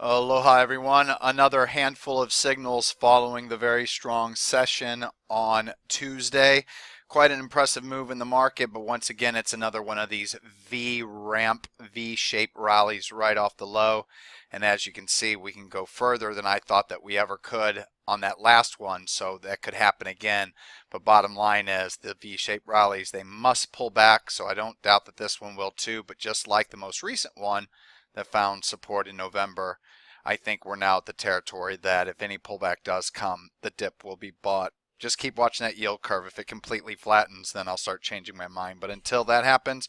Aloha everyone. Another handful of signals following the very strong session on Tuesday. Quite an impressive move in the market, but once again it's another one of these V-ramp, V-shaped rallies right off the low. And as you can see, we can go further than I thought that we ever could on that last one, so that could happen again. But bottom line is the V-shaped rallies, they must pull back, so I don't doubt that this one will too, but just like the most recent one that found support in November, I think we're now at the territory that if any pullback does come, the dip will be bought. Just keep watching that yield curve. If it completely flattens, then I'll start changing my mind. But until that happens,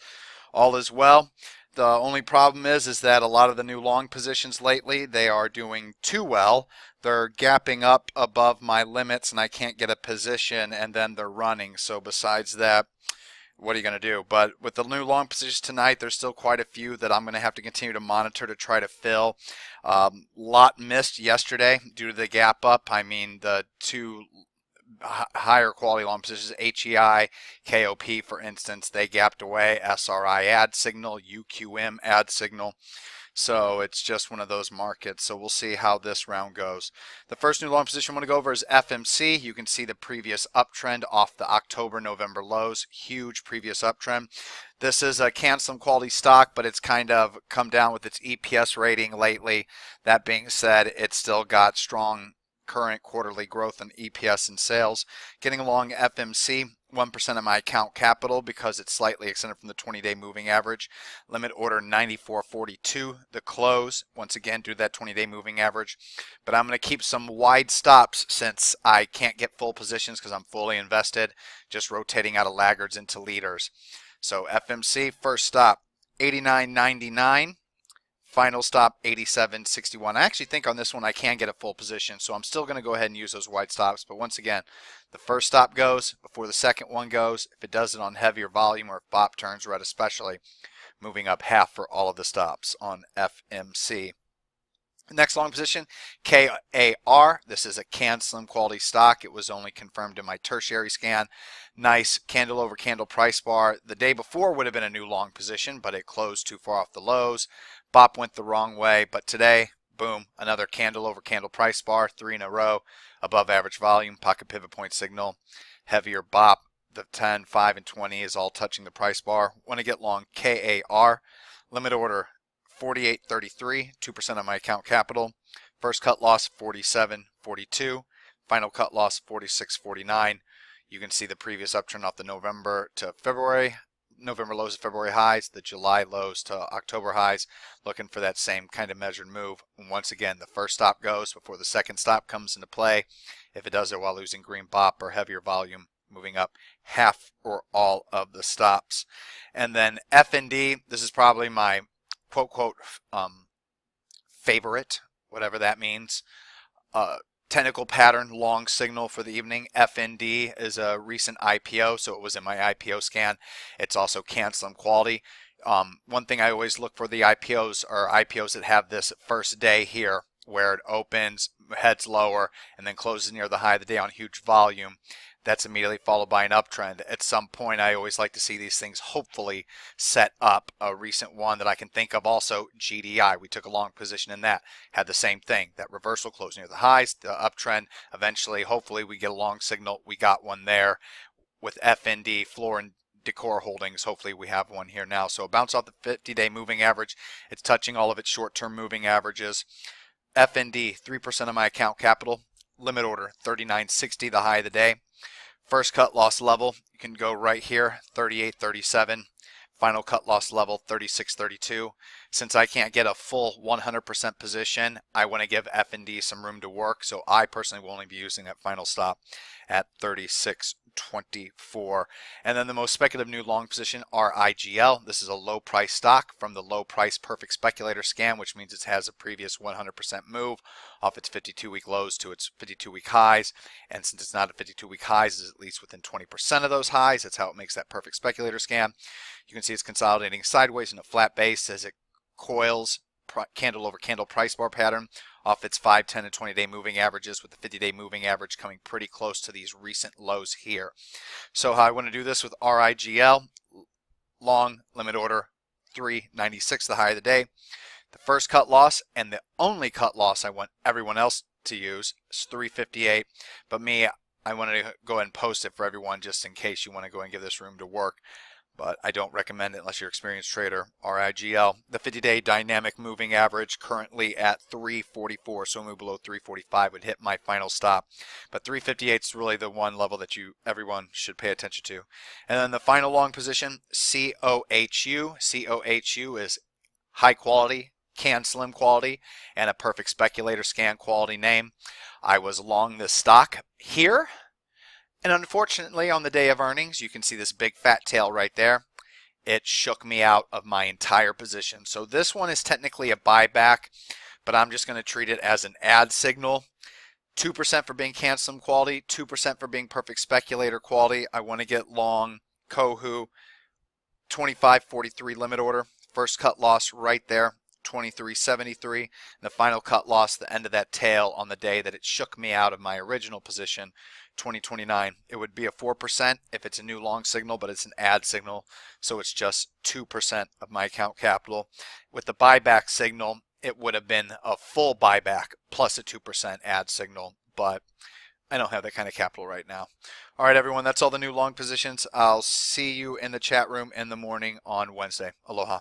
all is well. The only problem is that a lot of the new long positions lately, they are doing too well. They're gapping up above my limits and I can't get a position, and then they're running. So besides that, what are you going to do? But with the new long positions tonight, there's still quite a few that I'm going to have to continue to monitor to try to fill. Lot missed yesterday due to the gap up. I mean, the two higher quality long positions, HEI, KOP, for instance, they gapped away. SRI add signal, UQM add signal. So it's just one of those markets. So we'll see how this round goes. The first new long position I want to go over is FMC. You can see the previous uptrend off the October-November lows. Huge previous uptrend. This is a canceling quality stock, but it's kind of come down with its EPS rating lately. That being said, it's still got strong current quarterly growth in EPS and sales. Getting along FMC, 1% of my account capital because it's slightly extended from the 20-day moving average. Limit order 94.42. The close, once again, due to that 20-day moving average. But I'm going to keep some wide stops since I can't get full positions because I'm fully invested, just rotating out of laggards into leaders. So FMC, first stop, 89.99. Final stop, 87.61. I actually think on this one I can get a full position, so I'm still going to go ahead and use those wide stops. But once again, the first stop goes before the second one goes. If it does it on heavier volume or if BOP turns red especially, moving up half for all of the stops on FMC. Next long position, KAR. This is a canceling quality stock. It was only confirmed in my tertiary scan. Nice candle over candle price bar. The day before would have been a new long position, but it closed too far off the lows. BOP went the wrong way, but today, boom, another candle over candle price bar, 3 in a row, above average volume, pocket pivot point signal, heavier BOP. The 10, 5, and 20 is all touching the price bar. Want to get long KAR. Limit order 48.33, 2% of my account capital. First cut loss 47.42. Final cut loss 46.49. You can see the previous uptrend off the November to February. November lows to February highs, the July lows to October highs, looking for that same kind of measured move. And once again, the first stop goes before the second stop comes into play. If it does it while losing green BOP or heavier volume, moving up half or all of the stops. And then FND, this is probably my quote favorite, whatever that means. Technical pattern, long signal for the evening. FND is a recent IPO, so it was in my IPO scan. It's also canceling quality. One thing I always look for the IPOs are IPOs that have this first day here where it opens, heads lower, and then closes near the high of the day on huge volume. That's immediately followed by an uptrend. At some point, I always like to see these things hopefully set up. A recent one that I can think of also, GDI. We took a long position in that. Had the same thing. That reversal closed near the highs, the uptrend. Eventually, hopefully, we get a long signal. We got one there. With FND, Floor and Decor Holdings, hopefully we have one here now. So bounce off the 50-day moving average. It's touching all of its short-term moving averages. FND, 3% of my account capital. Limit order, 39.60, the high of the day. First cut loss level, you can go right here, 38.37. Final cut loss level, 36.32. Since I can't get a full 100% position, I want to give F&D some room to work. So I personally will only be using that final stop at 36.24. And then the most speculative new long position, RIGL. This is a low price stock from the low price perfect speculator scan, which means it has a previous 100% move off its 52-week lows to its 52-week highs. And since it's not at 52-week highs, it's at least within 20% of those highs. That's how it makes that perfect speculator scan. You can see it's consolidating sideways in a flat base as it coils candle over candle price bar pattern off its 5, 10, and 20-day moving averages, with the 50-day moving average coming pretty close to these recent lows here. So how I want to do this with RIGL, long limit order 396, the high of the day. The first cut loss and the only cut loss I want everyone else to use is 358, but me, I wanted to go ahead and post it for everyone just in case you want to go and give this room to work. But I don't recommend it unless you're an experienced trader. RIGL, the 50-day dynamic moving average currently at 344, so a move below 345 would hit my final stop. But 358 is really the one level that everyone should pay attention to. And then the final long position, COHU. COHU is high quality, can slim quality, and a perfect speculator scan quality name. I was long this stock here. And unfortunately, on the day of earnings, you can see this big fat tail right there. It shook me out of my entire position. So this one is technically a buyback, but I'm just going to treat it as an add signal. 2% for being can slim quality, 2% for being perfect speculator quality. I want to get long Kohu, 25.43 limit order. First cut loss right there, 23.73. And the final cut loss, the end of that tail on the day that it shook me out of my original position, 2029. It would be a 4% if it's a new long signal, but it's an add signal, so it's just 2% of my account capital. With the buyback signal, it would have been a full buyback plus a 2% add signal, but I don't have that kind of capital right now. All right, everyone, that's all the new long positions. I'll see you in the chat room in the morning on Wednesday. Aloha.